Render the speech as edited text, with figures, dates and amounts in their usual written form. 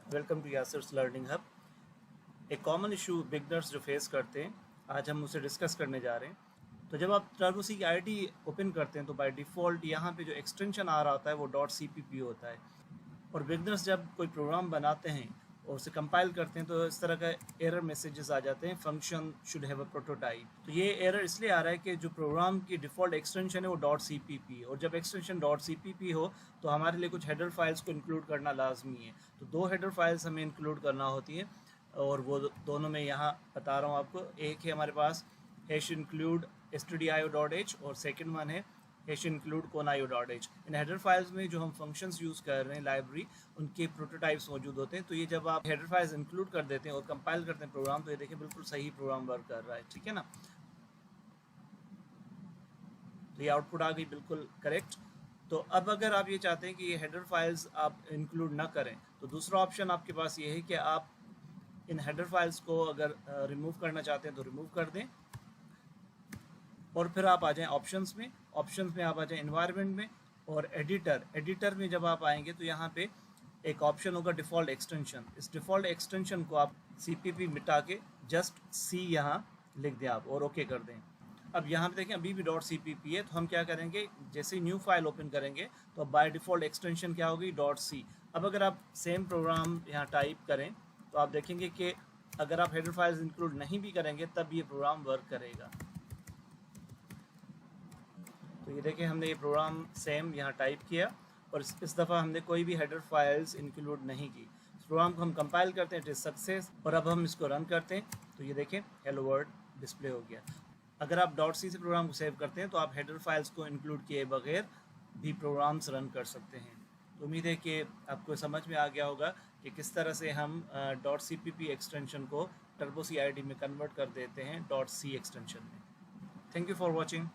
Welcome to Yasir's learning hub. एक common issue beginners जो face करते हैं, आज हम उसे डिस्कस करने जा रहे हैं। तो जब आप टर्बो सी की आईडी ओपन करते हैं तो बाय डिफ़ॉल्ट यहाँ पे जो एक्सटेंशन आ रहा होता है वो .cpp होता है। और बिगनर्स जब कोई प्रोग्राम बनाते हैं और उसे कंपाइल करते हैं तो इस तरह का एरर मैसेजेस आ जाते हैं, function should have a prototype. तो ये एरर इसलिए आ रहा है कि जो प्रोग्राम की डिफ़ॉल्ट एक्सटेंशन है वो .cpp, और जब एक्सटेंशन .cpp हो तो हमारे लिए कुछ हेडर फाइल्स को इंक्लूड करना लाजमी है। तो दो हेडर फाइल्स हमें इंक्लूड करना होती है और वो दोनों मैं यहाँ बता रहा हूँ आपको। एक है हमारे पास #include stdio.h और सेकंड वन है #include conio.h। इन हेडर फाइल्स में जो हम फंक्शंस यूज़ कर रहे हैं लाइब्रेरी, उनके प्रोटोटाइप्स मौजूद होते हैं। तो ये जब आप हेडर फाइल्स इंक्लूड कर देते हैं और कंपाइल करते हैं प्रोग्राम, तो ये देखिए बिल्कुल सही प्रोग्राम वर्क कर रहा है, ठीक है ना। तो ये आउटपुट आ गई बिल्कुल करेक्ट। तो अब अगर आप ये चाहते हैं कि ये हेडर फाइल्स आप इंक्लूड ना करें, तो दूसरा ऑप्शन आपके पास ये है कि आप इन हेडर फाइल्स को अगर रिमूव करना चाहते हैं तो रिमूव कर दें और फिर आप आ जाएं ऑप्शंस में आप आ जाएं एनवायरनमेंट में और एडिटर में जब आप आएंगे तो यहाँ पे एक ऑप्शन होगा डिफ़ॉल्ट एक्सटेंशन। इस डिफ़ॉल्ट एक्सटेंशन को आप CPP मिटा के जस्ट C यहाँ लिख दें आप और ओके कर दें। अब यहाँ पे देखें अभी भी .cpp है, तो हम क्या करेंगे, जैसे ही न्यू फाइल ओपन करेंगे तो बाय डिफ़ॉल्ट एक्सटेंशन क्या होगी .c। अब अगर आप सेम प्रोग्राम यहाँ टाइप करें तो आप देखेंगे कि अगर आप हेडर फाइल्स इंक्लूड नहीं भी करेंगे तब ये प्रोग्राम वर्क करेगा। तो ये देखिए हमने ये प्रोग्राम सेम यहाँ टाइप किया और इस दफ़ा हमने कोई भी हेडर फाइल्स इंक्लूड नहीं की। इस प्रोग्राम को हम कंपाइल करते हैं, इट इज़ सक्सेस, और अब हम इसको रन करते हैं तो ये देखें हेलो वर्ल्ड डिस्प्ले हो गया। अगर आप .c से प्रोग्राम को सेव करते हैं तो आप हेडर फाइल्स को इंक्लूड किए बगैर भी प्रोग्राम्स रन कर सकते हैं। तो उम्मीद है कि आपको समझ में आ गया होगा कि किस तरह से हम .cpp एक्सटेंशन को टर्बो सी आईडी में कन्वर्ट कर देते हैं .c एक्सटेंशन में। Thank you for watching.